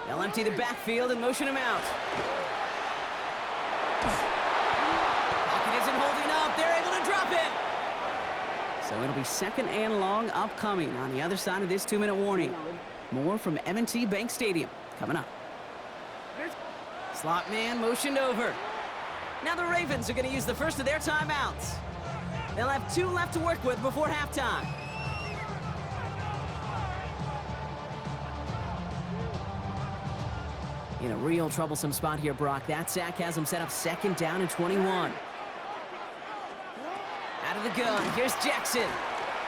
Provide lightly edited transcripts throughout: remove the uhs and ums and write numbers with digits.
They'll empty the backfield and motion him out. Pocket isn't holding up. They're able to drop it. So it'll be 2nd and long upcoming on the other side of this 2-minute warning. More from M&T Bank Stadium coming up. Slot man motioned over. Now the Ravens are going to use the first of their timeouts. They'll have 2 left to work with before halftime. In a real troublesome spot here, Brock. That sack has him set up 2nd down and 21. Out of the gun, here's Jackson.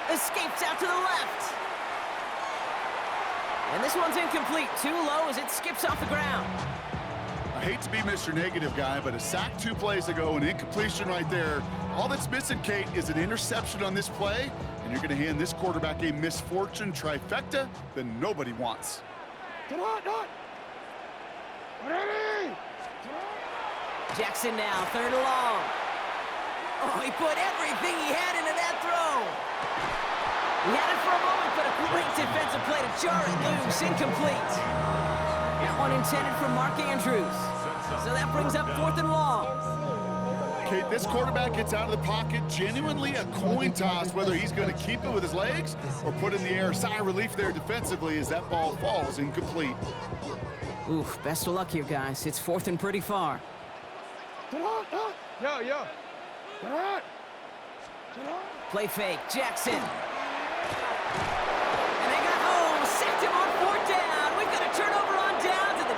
Escapes out to the left. And this one's incomplete. Too low as it skips off the ground. I hate to be Mr. Negative guy, but a sack 2 plays ago, an incompletion right there. All that's missing, Kate, is an interception on this play, and you're going to hand this quarterback a misfortune trifecta that nobody wants. Come on, ready? Jackson now, 3rd and long. Oh, he put everything he had into that throw. He had it for a moment, but a great defensive play to jar it loose. Incomplete. That one intended for Mark Andrews. So that brings up 4th and long. Kate, this quarterback gets out of the pocket, genuinely a coin toss, whether he's going to keep it with his legs or put in the air. Sigh of relief there defensively as that ball falls incomplete. Oof, best of luck here, guys. It's 4th and pretty far. Yo. Play fake, Jackson. And they got home, sacked him on 4th down. We've got a turnover on downs, and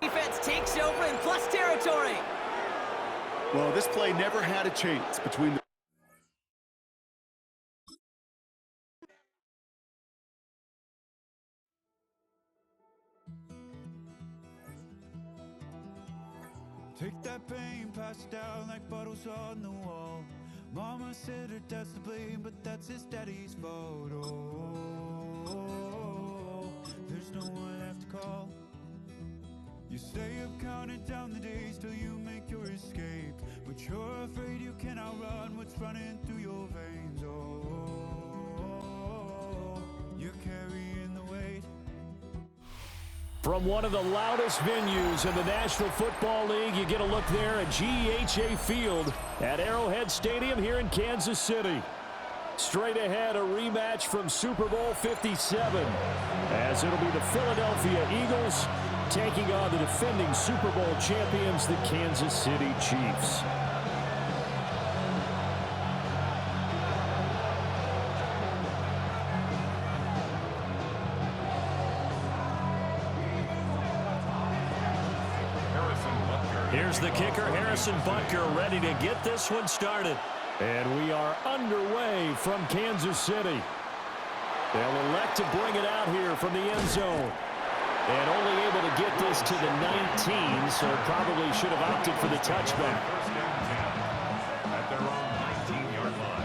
the defense takes over in plus territory. Well, this play never had a chance between the Take that pain, pass it down like bottles on the wall. Mama said her dad's to blame, but that's his daddy's fault. Oh, there's no one left to call. You stay up counting down the days till you make your escape, but you're afraid you can outrun what's running through your veins. Oh, you're carrying the weight. From one of the loudest venues in the National Football League, you get a look there at GEHA Field at Arrowhead Stadium here in Kansas City. Straight ahead, a rematch from Super Bowl 57, as it'll be the Philadelphia Eagles taking on the defending Super Bowl champions, the Kansas City Chiefs. Here's the kicker, Harrison Butker, ready to get this one started. And we are underway from Kansas City. They'll elect to bring it out here from the end zone. And only able to get this to the 19, so probably should have opted for the touchback. At their own 19-yard line.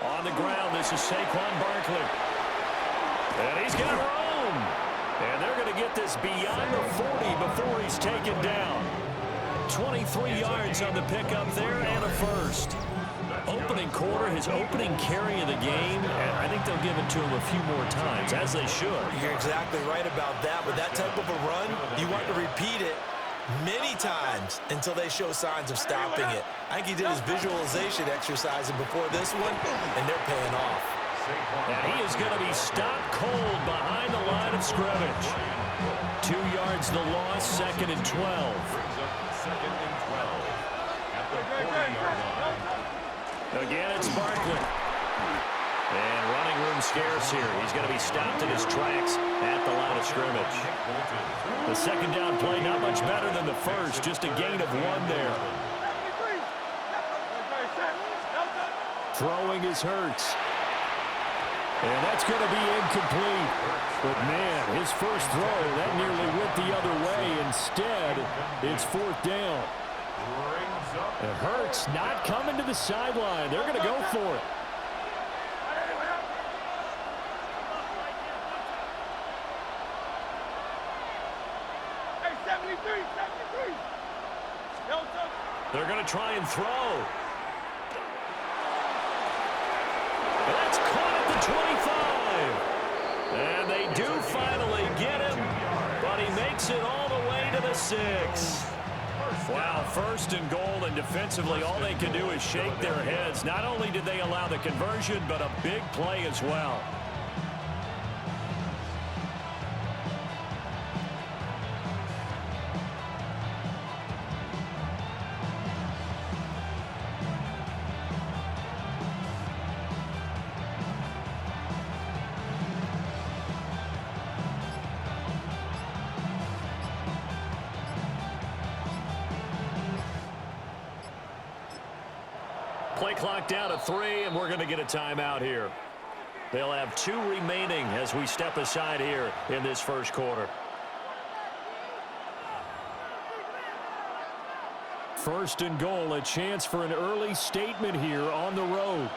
On the ground, this is Saquon Barkley. And he's got room. And they're going to get this beyond the 40 before he's taken down. 23 yards on the pickup there and a first. Opening quarter, his opening carry of the game, and I think they'll give it to him a few more times, as they should. You're exactly right about that. With that type of a run, you want to repeat it many times until they show signs of stopping it. I think he did his visualization exercising before this one, and they're paying off. And he is going to be stopped cold behind the line of scrimmage. 2 yards the loss, 2nd and 12. Second and 12 at the 40-yard line. Again, it's Barkley. And running room scarce here. He's going to be stopped in his tracks at the line of scrimmage. The second down play not much better than the first, just a gain of 1 there. Throwing is Hurts. And that's going to be incomplete. But, man, his first throw, that nearly went the other way. Instead, it's 4th down. It hurts not coming to the sideline. They're going to go for it. They're going to try and throw. And that's caught at the 25. And they do finally get him, but he makes it all the way to the 6. Wow, 1st and goal, and defensively all they can do is shake their heads. Not only did they allow the conversion, but a big play as well. Play clock down to 3, and we're going to get a timeout here. They'll have 2 remaining as we step aside here in this first quarter. First and goal, a chance for an early statement here on the road.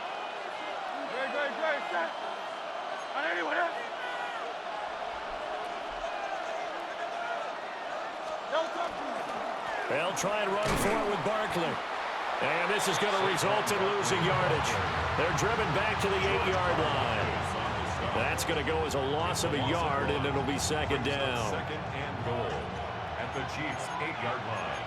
They'll try and run for it with Barkley. And this is going to result in losing yardage. They're driven back to the 8-yard line. That's going to go as a loss of a yard, and it'll be 2nd down. 2nd and goal at the Chiefs' 8-yard line.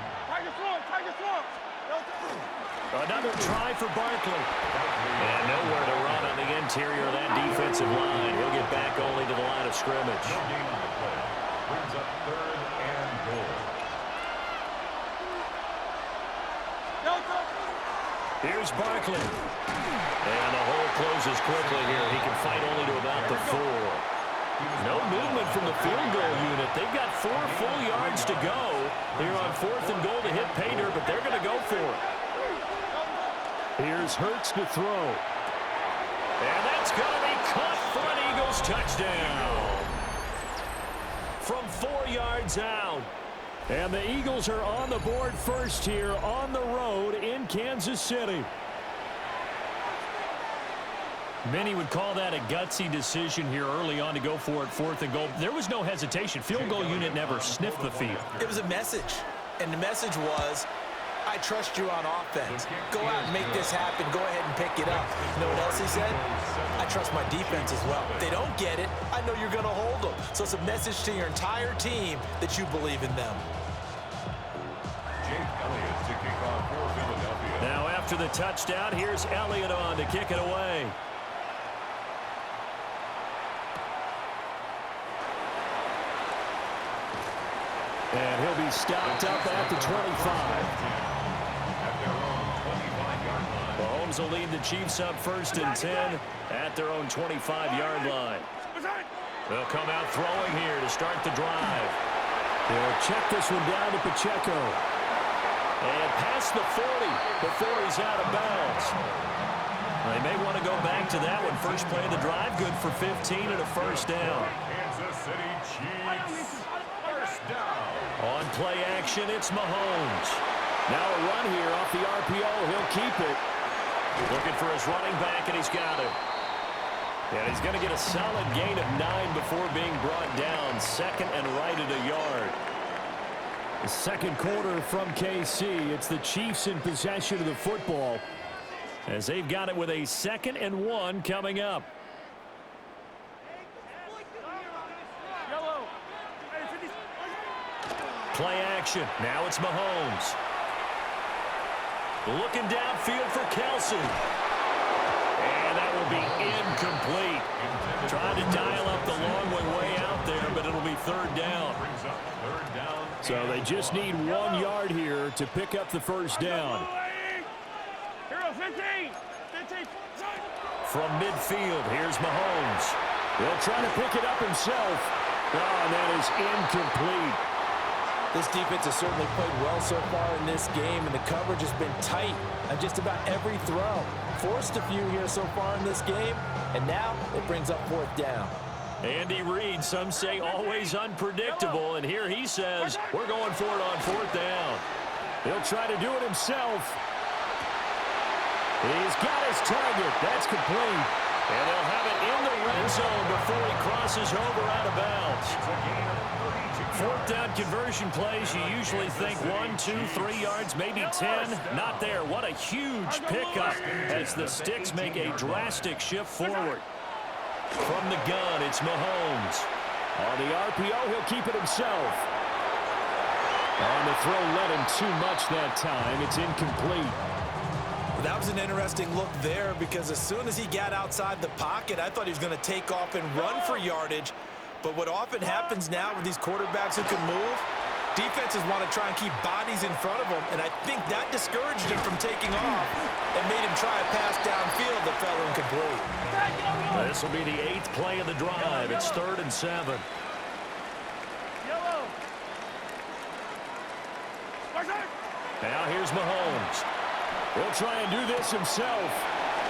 Another try for Barkley. And nowhere to run on the interior of that defensive line. He'll get back only to the line of scrimmage. No gain on the play. Brings up 3rd and goal. Here's Barkley. And the hole closes quickly here. He can fight only to about the 4. No movement from the field goal unit. They've got 4 full yards to go here on 4th and goal to hit pay dirt, but they're going to go for it. Here's Hurts to throw. And that's going to be caught for an Eagles touchdown. From 4 yards out. And the Eagles are on the board first here on the road in Kansas City. Many would call that a gutsy decision here early on to go for it 4th and goal. There was no hesitation. Field goal unit never sniffed the field. It was a message, and the message was, I trust you on offense. Go out and make this happen. Go ahead and pick it up. You know what else he said? I trust my defense as well. If they don't get it, I know you're going to hold them. So it's a message to your entire team that you believe in them. Now after the touchdown, here's Elliott on to kick it away. And he'll be stopped up at the 25. Mahomes will lead the Chiefs up 1st and 10 at their own 25-yard line. They'll come out throwing here to start the drive. They'll check this one down to Pacheco. And past the 40 before he's out of bounds. They may want to go back to that one. First play of the drive, good for 15 and a 1st down. Kansas City Chiefs, 1st down. On play action, it's Mahomes. Now a run here off the RPO. He'll keep it. Looking for his running back, and he's got him. And he's going to get a solid gain of 9 before being brought down. 2nd and right at a yard. The second quarter from KC. It's the Chiefs in possession of the football as they've got it with a 2nd and 1 coming up. Play action. Now it's Mahomes. Looking downfield for Kelsey. And that will be incomplete. Trying to dial up the long way out there, but it'll be 3rd down. So they just need 1 yard here to pick up the 1st down. From midfield, here's Mahomes. He'll try to pick it up himself. Oh, and that is incomplete. This defense has certainly played well so far in this game, and the coverage has been tight on just about every throw. Forced a few here so far in this game, and now it brings up 4th down. Andy Reid, some say always unpredictable, and here he says, we're going for it on 4th down. He'll try to do it himself. He's got his target. That's complete. And they'll have it in the red zone before he crosses over out of bounds. 4th down conversion plays, you usually think 1, 2, 3 yards, maybe 10. Not there. What a huge pickup as the Sticks make a drastic shift forward. From the gun, it's Mahomes. On the RPO, he'll keep it himself. On the throw, led him too much that time. It's incomplete. That was an interesting look there because as soon as he got outside the pocket, I thought he was going to take off and run for yardage. But what often happens now with these quarterbacks who can move, defenses want to try and keep bodies in front of them, and I think that discouraged him from taking off and made him try a pass downfield that fell incomplete. This will be the 8th play of the drive. It's 3rd and 7. Now here's Mahomes. He'll try and do this himself.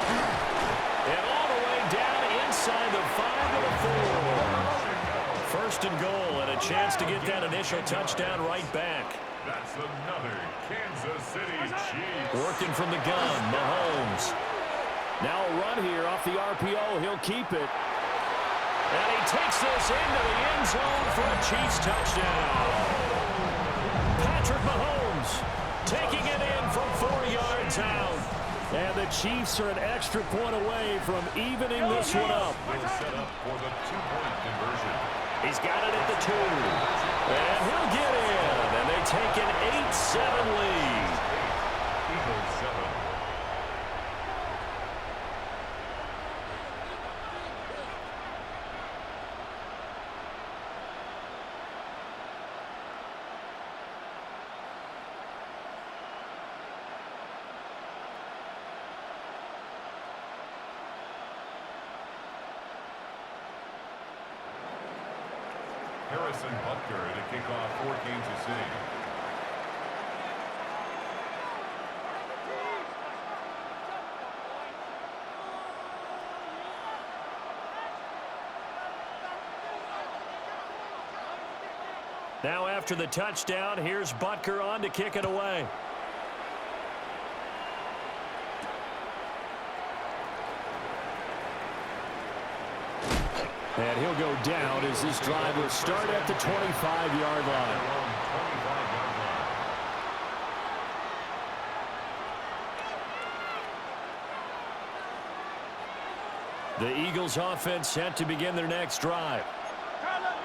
And all the way down inside the 5 to the 4. 1st and goal, and a chance to get that initial touchdown right back. That's another Kansas City Chiefs. Working from the gun, Mahomes. Now a run here off the RPO. He'll keep it. And he takes this into the end zone for a Chiefs touchdown. Patrick Mahomes taking it in from 4 yards out. And the Chiefs are an extra point away from evening this one up. Will set up for the 2-point conversion. He's got it at the 2. And he'll get in. And they take an 8-7 lead. Eagles 7. Harrison Butker to kick off for Kansas City. Now after the touchdown, here's Butker on to kick it away. And he'll go down as this drive will start at the 25-yard line. The Eagles offense set to begin their next drive.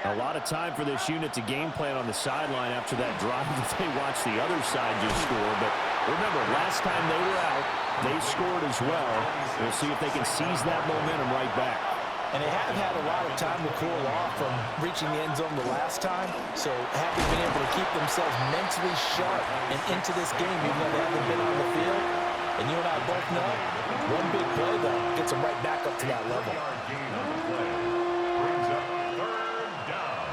A lot of time for this unit to game plan on the sideline after that drive if they watch the other side just score. But remember, last time they were out, they scored as well. We'll see if they can seize that momentum right back. And they have had a lot of time to cool off from reaching the end zone the last time, so having been able to keep themselves mentally sharp and into this game, even though they haven't been on the field. And you and I both know, one big play, though, gets them right back up to that level. Gain on the play. Brings up 3rd down.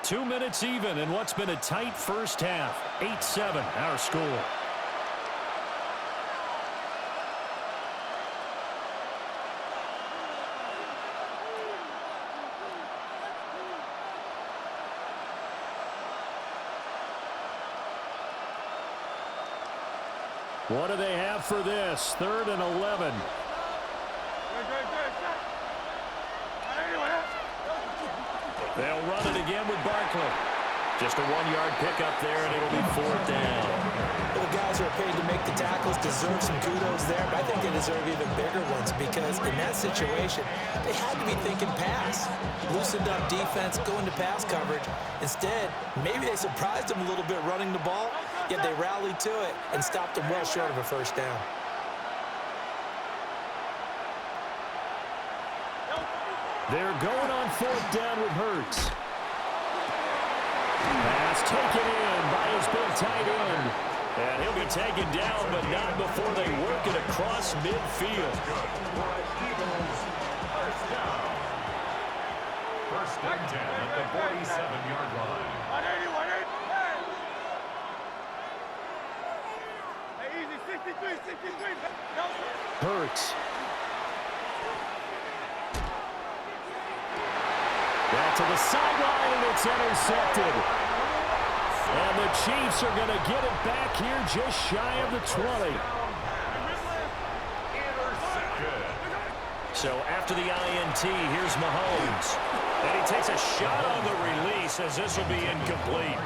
2 minutes even in what's been a tight first half. 8-7, our score. What do they have for this? 3rd and 11. They'll run it again with Barkley. Just a 1-yard pickup there, and it'll be 4th down. The guys who are paid to make the tackles deserve some kudos there, but I think they deserve even bigger ones because in that situation, they had to be thinking pass. Loosened up defense, go into pass coverage. Instead, maybe they surprised them a little bit running the ball, yet they rallied to it and stopped them well short of a 1st down. They're going on 4th down with Hurts. Pass taken in by his big tight end. And he'll be taken down, but not before they work it across midfield. First and 10 at the 47-yard line. 180, 180. Hey, easy, 63, 63. Hurts. Back to the sideline, and it's intercepted. And the Chiefs are going to get it back here just shy of the 20. So after the INT, here's Mahomes. And he takes a shot on the release as this will be incomplete.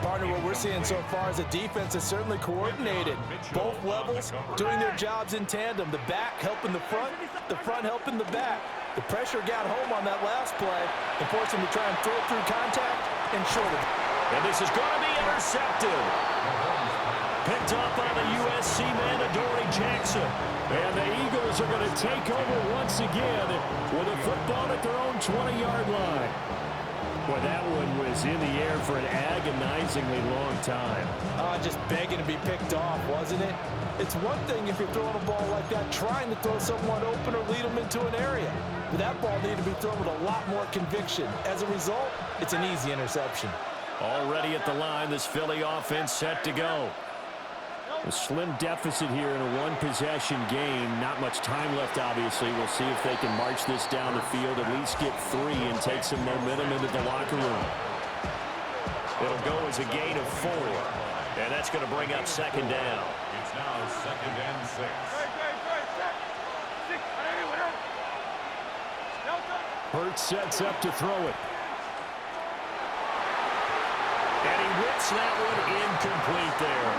Partner, what we're seeing so far is the defense is certainly coordinated. Both levels doing their jobs in tandem. The back helping the front helping the back. The pressure got home on that last play and forced him to try and throw through contact and shorted. And this is going to be intercepted. Picked up by the USC man, Adoree Jackson. And the Eagles are going to take over once again with a football at their own 20-yard line. Boy, that one was in the air for an agonizingly long time. Just begging to be picked off, wasn't it? It's one thing if you're throwing a ball like that, trying to throw someone open or lead them into an area. But that ball needed to be thrown with a lot more conviction. As a result, it's an easy interception. Already at the line, this Philly offense set to go. A slim deficit here in a one-possession game. Not much time left, obviously. We'll see if they can march this down the field, at least get 3 and take some momentum into the locker room. It'll go as a gain of 4. And that's going to bring up second down. It's now second and 6. Hurts sets up to throw it. And he whips that one incomplete there.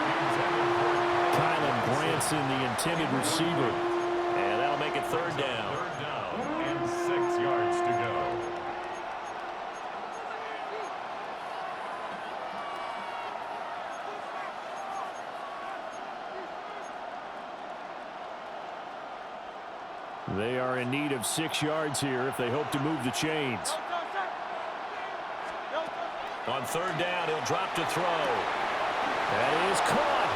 Kylan Branson, the intended receiver. And that'll make it third down. Third down and 6 yards to go. They are in need of 6 yards here if they hope to move the chains. On third down, he'll drop to throw. That is caught.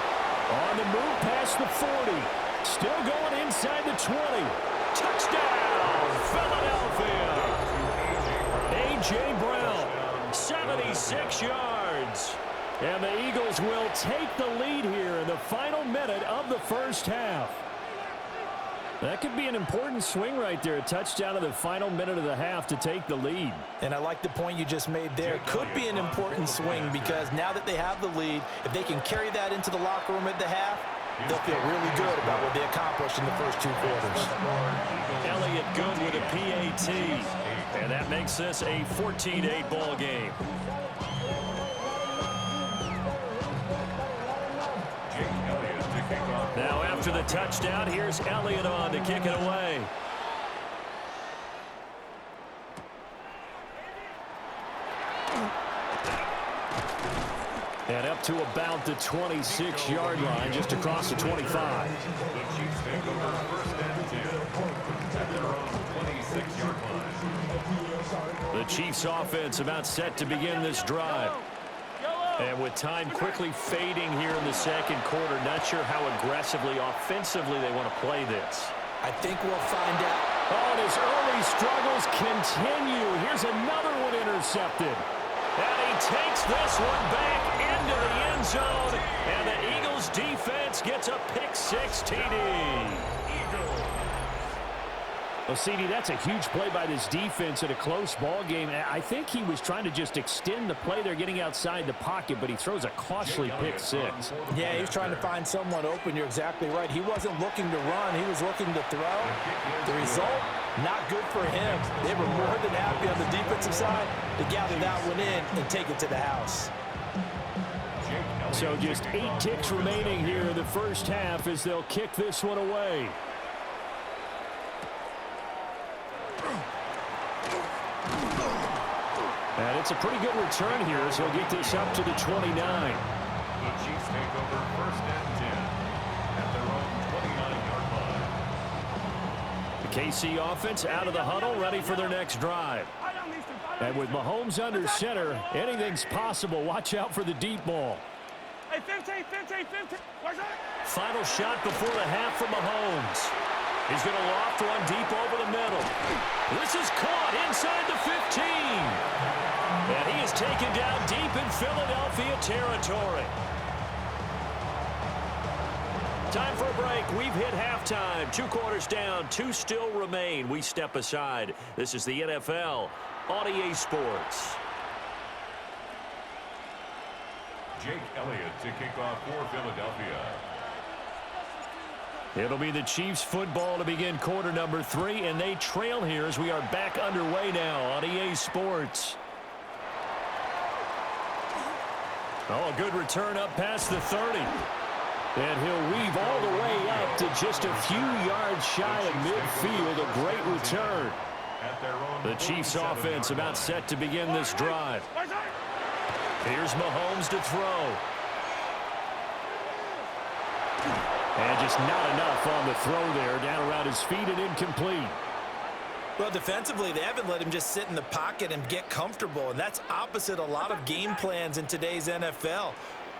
On the move past the 40. Still going inside the 20. Touchdown, Philadelphia. A.J. Brown, 76 yards. And the Eagles will take the lead here in the final minute of the first half. That could be an important swing right there. A touchdown in the final minute of the half to take the lead. And I like the point you just made there. Could be an important swing because now that they have the lead, if they can carry that into the locker room at the half, they'll feel really good about what they accomplished in the first 2 quarters. Elliott good with a PAT. And that makes this a 14-8 ball game. Now after the touchdown, here's Elliott on to kick it away. And up to about the 26-yard line, just across the 25. The Chiefs take over first and 10 at their own 26-yard line. The Chiefs offense about set to begin this drive. And with time quickly fading here in the second quarter, not sure how aggressively, offensively they want to play this. I think we'll find out. Oh, and his early struggles continue. Here's another one intercepted. And he takes this one back into the end zone. And the Eagles defense gets a pick-6 TD. Well, CD, that's a huge play by this defense in a close ball game. I think he was trying to just extend the play. They're getting outside the pocket, but he throws a costly pick-6. Yeah, he was trying to find someone open. You're exactly right. He wasn't looking to run. He was looking to throw. The result, not good for him. They were more than happy on the defensive side to gather that one in and take it to the house. So just 8 ticks remaining here in the first half as they'll kick this one away. And it's a pretty good return here as he'll get this up to the 29. The Chiefs take over first and 10 at their own 29-yard line. The KC offense out of the huddle, ready for their next drive. And with Mahomes under center, anything's possible. Watch out for the deep ball. Hey, 15. Where's that? Final shot before the half from Mahomes. He's going to loft one deep over the middle. This is caught inside the 15. And he is taken down deep in Philadelphia territory. Time for a break. We've hit halftime. 2 quarters down. 2 still remain. We step aside. This is the NFL on EA Sports. Jake Elliott to kick off for Philadelphia. It'll be the Chiefs football to begin quarter number 3, and they trail here as we are back underway now on EA Sports. Oh, a good return up past the 30. And he'll weave all the way up to just a few yards shy of midfield. A great return. The Chiefs offense about set to begin this drive. Here's Mahomes to throw. And just not enough on the throw there. Down around his feet and incomplete. Well, defensively, they haven't let him just sit in the pocket and get comfortable, and that's opposite a lot of game plans in today's NFL.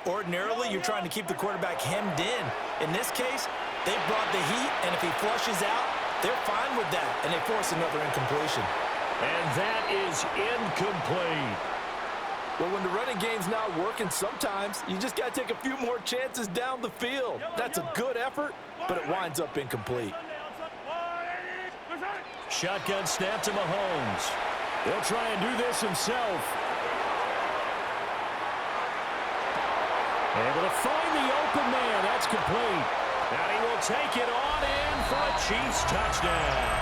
Ordinarily, you're trying to keep the quarterback hemmed in. In this case, they brought the heat, and if he flushes out, they're fine with that, and they force another incompletion. And that is incomplete. Well, when the running game's not working, sometimes you just got to take a few more chances down the field. That's a good effort, but it winds up incomplete. Shotgun snap to Mahomes. He'll try and do this himself. Able to find the open man. That's complete. And he will take it on in for a Chiefs touchdown.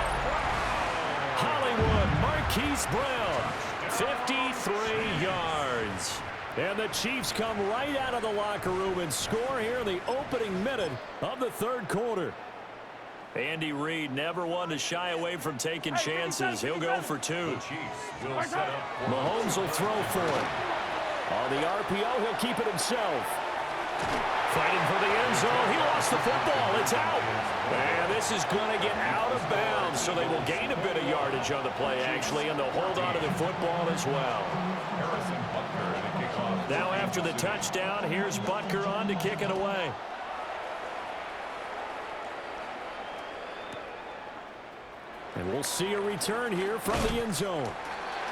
Hollywood Marquise Brown, 53 yards. And the Chiefs come right out of the locker room and score here in the opening minute of the third quarter. Andy Reid never one to shy away from taking chances. He'll go for 2. Mahomes will throw for it. On the RPO, he'll keep it himself. Fighting for the end zone. He lost the football. It's out. And this is going to get out of bounds, so they will gain a bit of yardage on the play, actually, and they'll hold on to the football as well. Now after the touchdown, here's Butker on to kick it away. And we'll see a return here from the end zone.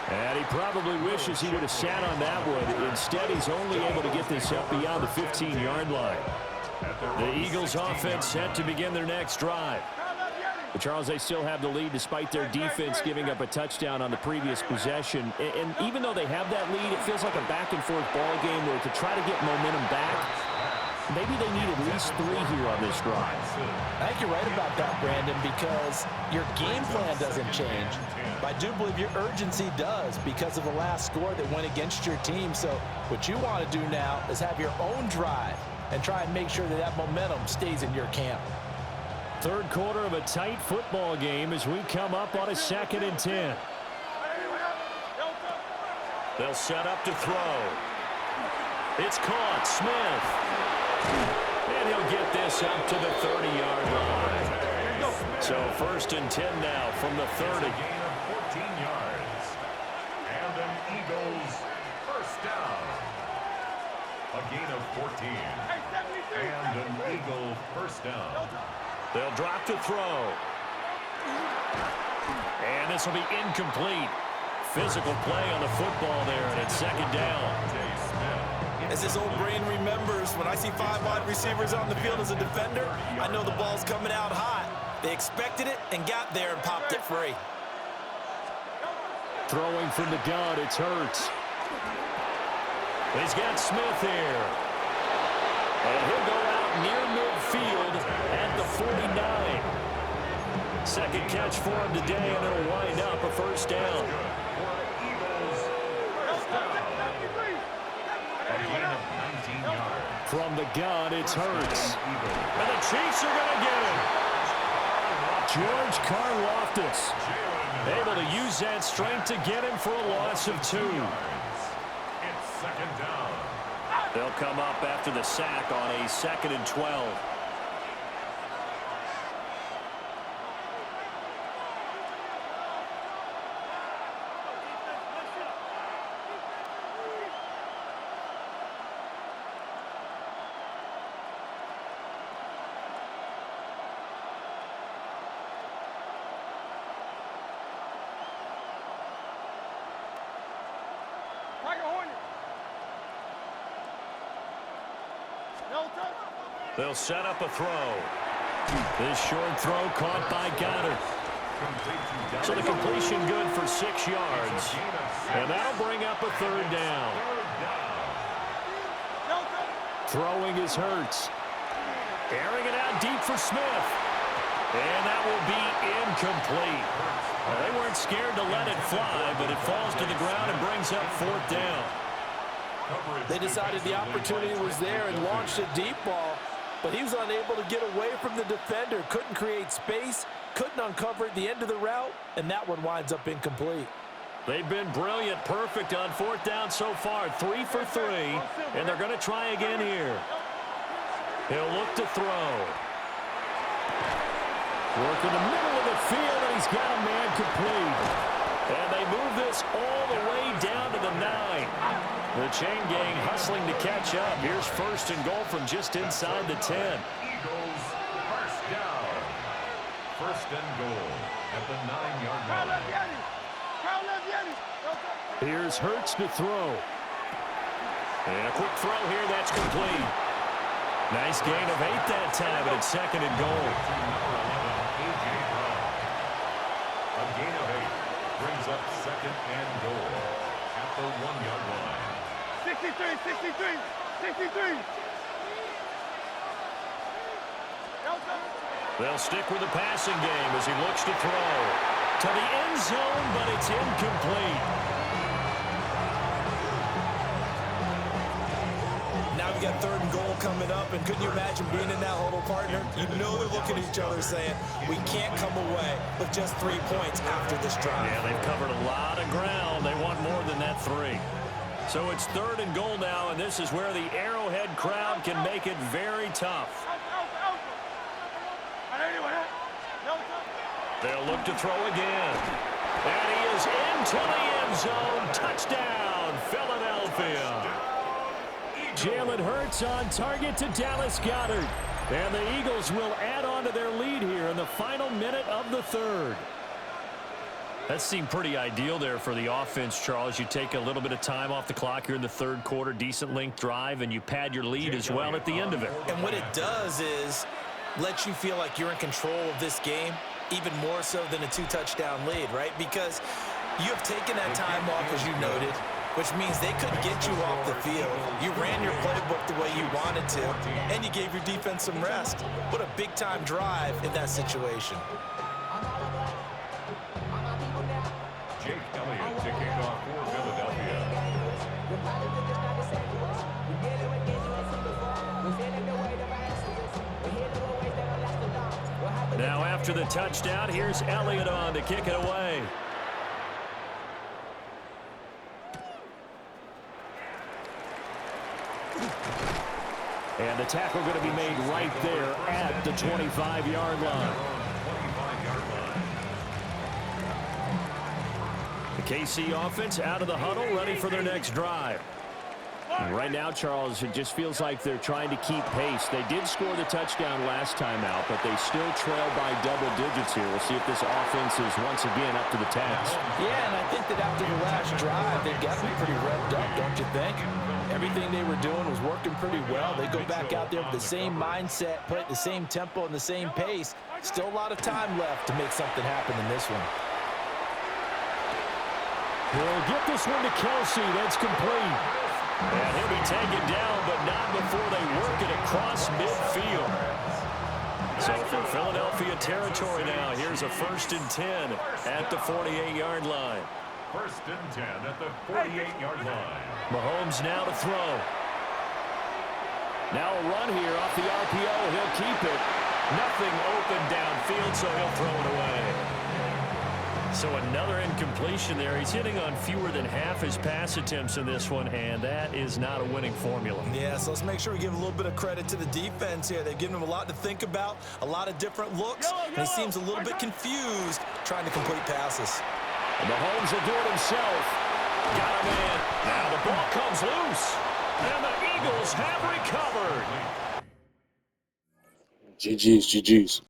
And he probably wishes he would have sat on that one. Instead, he's only able to get this up beyond the 15-yard line. The Eagles offense set to begin their next drive. But Charles, they still have the lead despite their defense giving up a touchdown on the previous possession. And even though they have that lead, it feels like a back-and-forth ball game where to try to get momentum back, maybe they need at least 3 here on this drive. I think you're right about that, Brandon, because your game plan doesn't change. But I do believe your urgency does because of the last score that went against your team. So what you want to do now is have your own drive and try and make sure that that momentum stays in your camp. Third quarter of a tight football game as we come up on a 2nd and 10. They'll set up to throw. It's caught. Smith. And he'll get this up to the 30-yard line. So 1st and 10 now from the 30. A gain of 14 yards. And an Eagles first down. A gain of 14. And an Eagle first down. They'll drop to throw. And this will be incomplete. Physical play on the football there, and it's 2nd down. As this old brain remembers, when I see 5 wide receivers on the field as a defender, I know the ball's coming out hot. They expected it and got there and popped it free. Throwing from the gun, it's Hurts. He's got Smith here. And he'll go out near midfield at the 49. Second catch for him today, and it'll wind up a first down. From the gun, it's Hurts. And the Chiefs are going to get him. George Karlaftis able to use that strength to get him for a loss of 2. It's 2nd down. They'll come up after the sack on a 2nd and 12. They'll set up a throw. This short throw caught by Goddard. So the completion good for 6 yards. And that'll bring up a third down. Throwing is Hurts. Airing it out deep for Smith. And that will be incomplete. Well, they weren't scared to let it fly, but it falls to the ground and brings up 4th down. They decided the opportunity was there and launched a deep ball, but he was unable to get away from the defender, couldn't create space, couldn't uncover at the end of the route, and that one winds up incomplete. They've been brilliant, perfect on 4th down so far, 3 for 3, and they're going to try again here. He'll look to throw. Work in the middle of the field, and he's got a man complete. And they move this all the way down to the 9. The chain gang hustling to catch up. Here's 1st and goal from just inside the 10. Eagles first down. 1st and goal at the 9-yard line. Here's Hurts to throw. And a quick throw here, that's complete. Nice gain of 8 that time, but it's 2nd and goal. A gain of 8 brings up 2nd and goal at the 1-yard line. 63. They'll stick with the passing game as he looks to throw. To the end zone, but it's incomplete. Now we got 3rd and goal coming up, and couldn't you imagine being in that huddle, partner? You know they're looking at each other saying, we can't come away with just 3 points after this drive. Yeah, they've covered a lot of ground. They want more than that 3. So it's 3rd and goal now, and this is where the Arrowhead crowd can make it very tough. They'll look to throw again. And he is into the end zone. Touchdown, Philadelphia. Jalen Hurts on target to Dallas Goedert. And the Eagles will add on to their lead here in the final minute of the 3rd. That seemed pretty ideal there for the offense, Charles. You take a little bit of time off the clock here in the 3rd quarter, decent length drive, and you pad your lead as well at the end of it. And what it does is let you feel like you're in control of this game, even more so than a 2-touchdown lead, right? Because you have taken that time off, as you noted, which means they couldn't get you off the field. You ran your playbook the way you wanted to, and you gave your defense some rest. What a big-time drive in that situation. Jake Elliott to kick off for Philadelphia. Now after the touchdown, here's Elliott on to kick it away. And the tackle going to be made right there at the 25-yard line. The KC offense out of the huddle, ready for their next drive. And right now, Charles, it just feels like they're trying to keep pace. They did score the touchdown last time out, but they still trail by double digits here. We'll see if this offense is once again up to the task. Yeah, and I think that after the last drive, they've got to be pretty revved up, don't you think? Everything they were doing was working pretty well. They go back out there with the same mindset, play at the same tempo and the same pace. Still a lot of time left to make something happen in this one. He'll get this one to Kelsey. That's complete. And he'll be taken down, but not before they work it across midfield. So for Philadelphia territory now, here's a 1st and 10 at the 48-yard line. 1st and 10 at the 48-yard line. Mahomes now to throw. Now a run here off the RPO. He'll keep it. Nothing open downfield, so he'll throw it away. So another incompletion there. He's hitting on fewer than half his pass attempts in this one, and that is not a winning formula. Yeah, so let's make sure we give a little bit of credit to the defense here. They've given him a lot to think about, a lot of different looks, and he seems a little bit confused trying to complete passes. Mahomes will do it himself. Got him in. Now the ball comes loose, and the Eagles have recovered. GG's.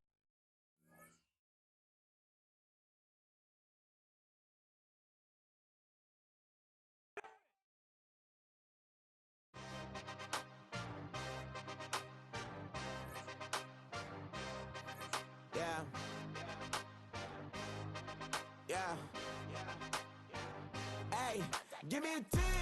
Yeah. Yeah. Hey, give me a 10.